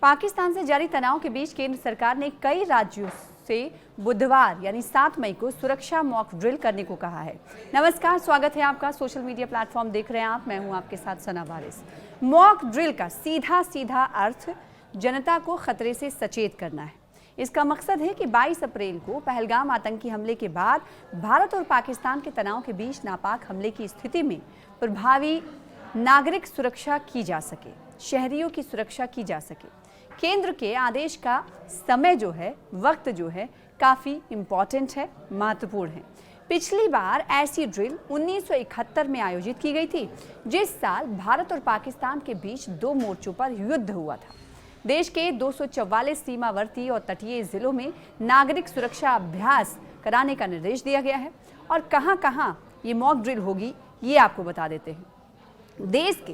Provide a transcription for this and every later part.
पाकिस्तान से जारी तनाव के बीच केंद्र सरकार ने कई राज्यों से बुधवार यानी 7 मई को सुरक्षा मॉक ड्रिल करने को कहा है। नमस्कार, स्वागत है आपका। सोशल मीडिया प्लेटफॉर्म देख रहे हैं आप, मैं हूं आपके साथ सना वारिस। मॉक ड्रिल का सीधा अर्थ जनता को खतरे से सचेत करना है। इसका मकसद है कि 22 अप्रैल को पहलगाम आतंकी हमले के बाद भारत और पाकिस्तान के तनाव के बीच नापाक हमले की स्थिति में प्रभावी नागरिक सुरक्षा की जा सके, शहरियों की सुरक्षा की जा सके। केंद्र के आदेश का समय जो है, वक्त जो है, काफ़ी इम्पॉर्टेंट है, महत्वपूर्ण है। पिछली बार ऐसी ड्रिल 1971 में आयोजित की गई थी, जिस साल भारत और पाकिस्तान के बीच 2 मोर्चों पर युद्ध हुआ था। देश के 244 सीमावर्ती और तटीय जिलों में नागरिक सुरक्षा अभ्यास कराने का निर्देश दिया गया है। और कहां ये मॉक ड्रिल होगी, ये आपको बता देते हैं। देश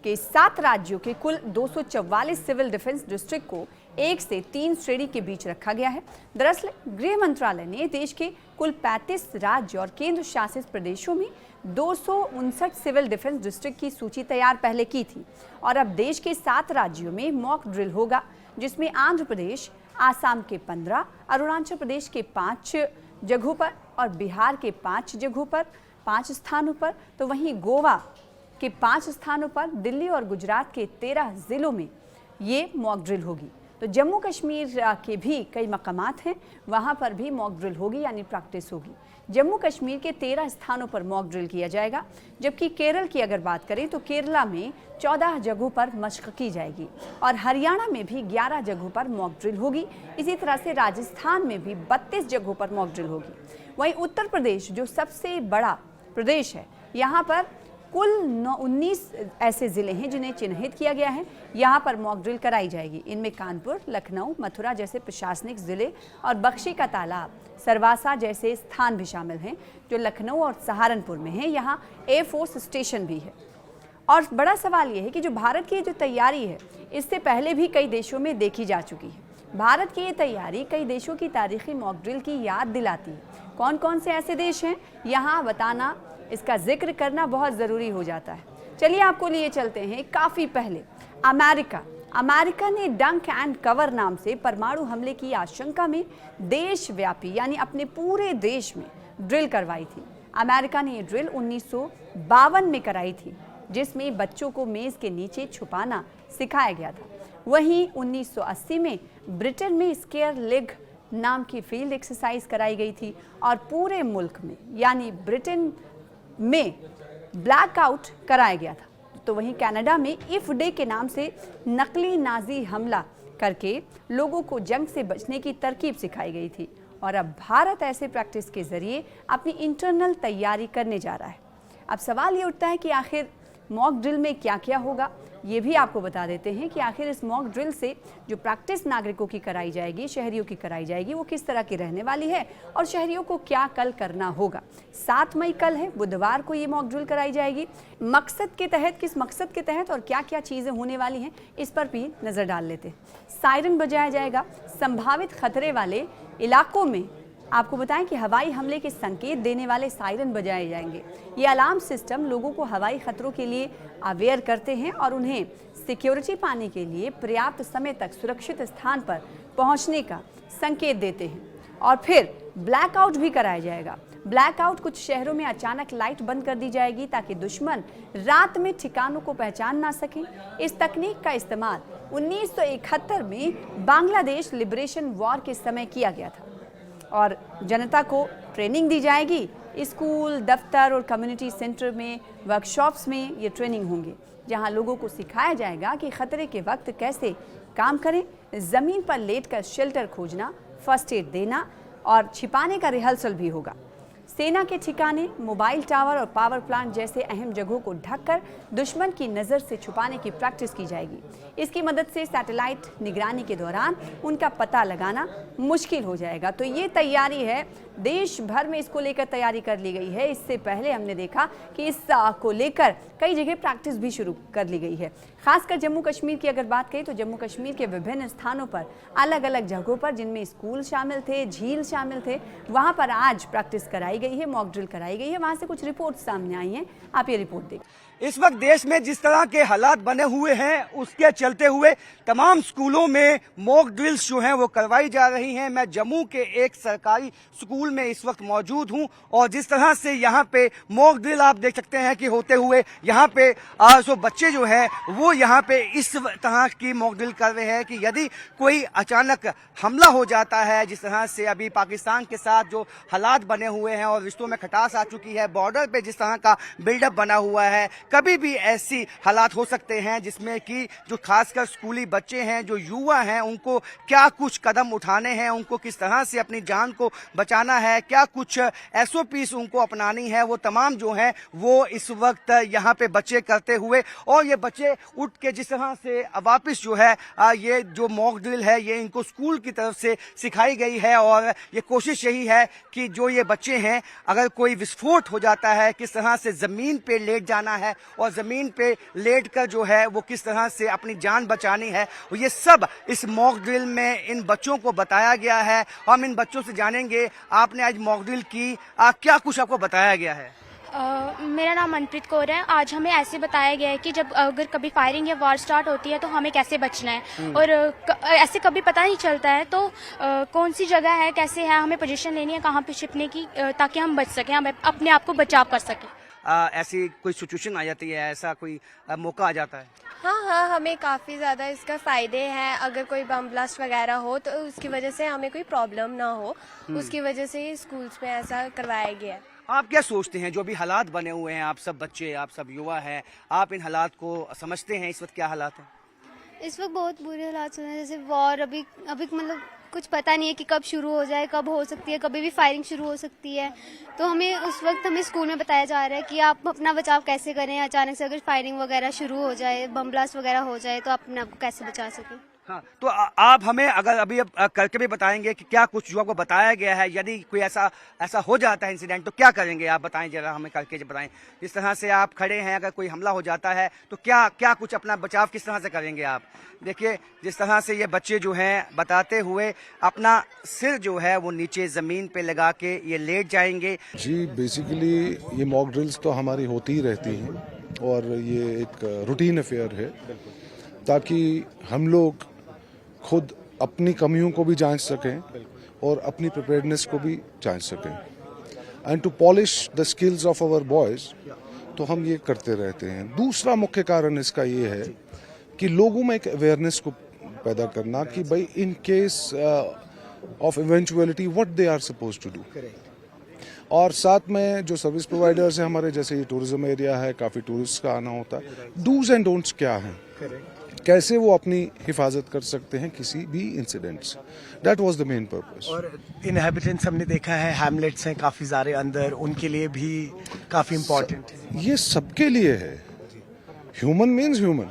के 7 राज्यों के कुल 244 सिविल डिफेंस डिस्ट्रिक्ट को 1 से 3 श्रेणी के बीच रखा गया है। दरअसल गृह मंत्रालय ने देश के कुल 35 राज्य और केंद्र शासित प्रदेशों में 259 सिविल डिफेंस डिस्ट्रिक्ट की सूची तैयार पहले की थी और अब देश के 7 राज्यों में मॉक ड्रिल होगा, जिसमें आंध्र प्रदेश, आसाम के 15, अरुणाचल प्रदेश के 5 जगहों पर और बिहार के 5 जगहों पर 5 स्थानों पर, तो वहीं गोवा के 5 स्थानों पर, दिल्ली और गुजरात के 13 जिलों में ये मॉक ड्रिल होगी। तो जम्मू कश्मीर के भी कई मकामात हैं, वहाँ पर भी मॉक ड्रिल होगी यानी प्रैक्टिस होगी। जम्मू कश्मीर के 13 स्थानों पर मॉक ड्रिल किया जाएगा, जबकि केरल की अगर बात करें तो केरला में 14 जगहों पर मशक की जाएगी और हरियाणा में भी 11 जगहों पर मॉक ड्रिल होगी। इसी तरह से राजस्थान में भी 32 जगहों पर मॉक ड्रिल होगी। वहीं उत्तर प्रदेश जो सबसे बड़ा प्रदेश है, यहाँ पर कुल 19 ऐसे ज़िले हैं जिन्हें चिन्हित किया गया है, यहाँ पर मॉक ड्रिल कराई जाएगी। इनमें कानपुर, लखनऊ, मथुरा जैसे प्रशासनिक ज़िले और बख्शी का तालाब, सरवासा जैसे स्थान भी शामिल हैं, जो लखनऊ और सहारनपुर में हैं। यहाँ एयरफोर्स स्टेशन भी है। और बड़ा सवाल ये है कि जो भारत की जो तैयारी है, इससे पहले भी कई देशों में देखी जा चुकी है। भारत की ये तैयारी कई देशों की तारीखी मॉक ड्रिल की याद दिलाती है। कौन कौन से ऐसे देश हैं, यहाँ बताना, इसका जिक्र करना बहुत ज़रूरी हो जाता है। चलिए आपको लिए चलते हैं काफ़ी पहले। अमेरिका ने डंक एंड कवर नाम से परमाणु हमले की आशंका में देशव्यापी यानी अपने पूरे देश में ड्रिल करवाई थी। अमेरिका ने ये ड्रिल 1952 में कराई थी, जिसमें बच्चों को मेज़ के नीचे छुपाना सिखाया गया था। वहीं 1980 में ब्रिटेन में स्केयर लेग नाम की फील्ड एक्सरसाइज कराई गई थी और पूरे मुल्क में यानी ब्रिटेन में ब्लैकआउट कराया गया था। तो वहीं कनाडा में इफ डे के नाम से नकली नाजी हमला करके लोगों को जंग से बचने की तरकीब सिखाई गई थी। और अब भारत ऐसे प्रैक्टिस के जरिए अपनी इंटरनल तैयारी करने जा रहा है। अब सवाल ये उठता है कि आखिर मॉक ड्रिल में क्या क्या होगा। ये भी आपको बता देते हैं कि आखिर इस मॉक ड्रिल से जो प्रैक्टिस नागरिकों की कराई जाएगी, शहरियों की कराई जाएगी, वो किस तरह की रहने वाली है और शहरियों को क्या कल करना होगा। 7 मई कल है, बुधवार को ये मॉक ड्रिल कराई जाएगी। मकसद के तहत, किस मकसद के तहत और क्या क्या चीज़ें होने वाली हैं, इस पर भी नज़र डाल लेते हैं। सायरन बजाया जाएगा। संभावित खतरे वाले इलाकों में आपको बताएं कि हवाई हमले के संकेत देने वाले सायरन बजाए जाएंगे। ये अलार्म सिस्टम लोगों को हवाई खतरों के लिए अवेयर करते हैं और उन्हें सिक्योरिटी पाने के लिए पर्याप्त समय तक सुरक्षित स्थान पर पहुंचने का संकेत देते हैं। और फिर ब्लैकआउट भी कराया जाएगा। ब्लैकआउट, कुछ शहरों में अचानक लाइट बंद कर दी जाएगी ताकि दुश्मन रात में ठिकानों को पहचान ना सकें। इस तकनीक का इस्तेमाल 1971 में बांग्लादेश लिबरेशन वॉर के समय किया गया था और जनता को ट्रेनिंग दी जाएगी। स्कूल, दफ्तर और कम्युनिटी सेंटर में, वर्कशॉप्स में ये ट्रेनिंग होंगे, जहां लोगों को सिखाया जाएगा कि खतरे के वक्त कैसे काम करें, ज़मीन पर लेटकर शेल्टर खोजना, फर्स्ट एड देना और छिपाने का रिहर्सल भी होगा। सेना के ठिकाने, मोबाइल टावर और पावर प्लांट जैसे अहम जगहों को ढककर दुश्मन की नज़र से छुपाने की प्रैक्टिस की जाएगी। इसकी मदद से सैटेलाइट निगरानी के दौरान उनका पता लगाना मुश्किल हो जाएगा। तो ये तैयारी है, देश भर में इसको लेकर तैयारी कर ली गई है। इससे पहले हमने देखा कि इस को लेकर कई जगह प्रैक्टिस भी शुरू कर ली गई है। खासकर जम्मू कश्मीर की अगर बात करें तो जम्मू कश्मीर के विभिन्न स्थानों पर, अलग अलग जगहों पर, जिनमें स्कूल शामिल थे, झील शामिल थे, वहाँ पर आज प्रैक्टिस कराई गई है, मॉक ड्रिल कराई गई है। वहाँ से कुछ रिपोर्ट सामने आई हैं, आप ये रिपोर्ट देखें। इस वक्त देश में जिस तरह के हालात बने हुए हैं उसके चलते हुए तमाम स्कूलों में मॉक ड्रिल्स जो हैं वो करवाई जा रही हैं। मैं जम्मू के एक सरकारी स्कूल में इस वक्त मौजूद हूं और जिस तरह से यहाँ पे मॉक ड्रिल आप देख सकते हैं कि होते हुए यहाँ पे सो बच्चे जो है वो यहाँ पे इस तरह की मॉक ड्रिल कर रहे हैं कि यदि कोई अचानक हमला हो जाता है, जिस तरह से अभी पाकिस्तान के साथ जो हालात बने हुए हैं और रिश्तों में खटास आ चुकी है, बॉर्डर पे जिस तरह का बिल्डअप बना हुआ है, कभी भी ऐसी हालात हो सकते हैं जिसमें कि जो खासकर स्कूली बच्चे हैं, जो युवा हैं, उनको क्या कुछ कदम उठाने हैं, उनको किस तरह से अपनी जान को बचाना है, क्या कुछ SOPs उनको अपनानी है, वो तमाम जो है वो इस वक्त यहाँ पे बच्चे करते हुए और ये बच्चे उठ के जिस तरह से वापस जो है ये जो मॉक ड्रिल है ये इनको स्कूल की तरफ से सिखाई गई है और ये कोशिश यही है कि जो ये बच्चे हैं अगर कोई विस्फोट हो जाता है किस तरह से जमीन पे लेट जाना है और जमीन पे लेट कर जो है वो किस तरह से अपनी जान बचानी है, ये सब इस मॉक ड्रिल में इन बच्चों को बताया गया है। हम इन बच्चों से जानेंगे आपने आज मॉक ड्रिल की, क्या कुछ आपको बताया गया है? मेरा नाम मनप्रीत कौर है। आज हमें ऐसे बताया गया है कि जब अगर कभी फायरिंग या वार स्टार्ट होती है तो हमें कैसे बचना है और ऐसे कभी पता नहीं चलता है तो कौन सी जगह है, कैसे है, हमें पोजीशन लेनी है, कहाँ पे छिपने की, ताकि हम बच सकें, हम अपने आप को बचाव कर सकें। ऐसी कोई सिचुएशन आ जाती है, ऐसा कोई मौका आ जाता है? हाँ, हमें काफ़ी ज़्यादा इसका फ़ायदे हैं। अगर कोई बम ब्लास्ट वगैरह हो तो उसकी वजह से हमें कोई प्रॉब्लम ना हो, उसकी वजह से ही स्कूल्स में ऐसा करवाया गया है। आप क्या सोचते हैं जो अभी हालात बने हुए हैं, आप सब बच्चे, आप सब युवा हैं, आप इन हालात को समझते हैं? इस वक्त क्या हालात हैं? इस वक्त बहुत बुरे हालात चल रहे हैं, जैसे वॉर अभी मतलब कुछ पता नहीं है कि कब शुरू हो जाए, कब हो सकती है, कभी भी फायरिंग शुरू हो सकती है। तो हमें स्कूल में बताया जा रहा है कि आप अपना बचाव कैसे करें, अचानक से अगर फायरिंग वगैरह शुरू हो जाए, बम ब्लास्ट वगैरह हो जाए तो अपने आप को कैसे बचा सकें। हाँ, तो आप हमें अगर अभी करके भी बताएंगे कि क्या कुछ जो आपको बताया गया है, यदि कोई ऐसा हो जाता है इंसिडेंट तो क्या करेंगे आप बताएं जरा, हमें करके बताएं। जिस तरह से आप खड़े हैं, अगर कोई हमला हो जाता है तो क्या कुछ अपना बचाव किस तरह से करेंगे आप? देखिए जिस तरह से ये बच्चे जो हैं बताते हुए अपना सिर जो है वो नीचे जमीन पे लगा के ये लेट जाएंगे। जी, बेसिकली ये मॉक ड्रिल्स तो हमारी होती ही रहती हैं और ये एक रूटीन अफेयर है ताकि हम लोग खुद अपनी कमियों को भी जांच सकें और अपनी प्रिपेयर्डनेस को भी जांच सकें and to polish the skills of our boys. तो हम ये करते रहते हैं। दूसरा मुख्य कारण इसका ये है कि लोगों में एक अवेयरनेस को पैदा करना कि भाई in case of eventuality what they are suppose to do. और साथ में जो सर्विस प्रोवाइडर्स हैं हमारे, जैसे ये टूरिज्म एरिया है, काफ़ी टूरिस्ट का आना होता है, डूज एंड डोंट्स क्या हैं, कैसे वो अपनी हिफाजत कर सकते हैं किसी भी इंसिडेंट से। That was the main purpose. और इनहैबिटेंट्स हमने देखा है, हैमलेट्स हैं काफ़ी सारे अंदर, उनके लिए भी काफ़ी इम्पोर्टेंट है। ये सबके लिए है। Human means human.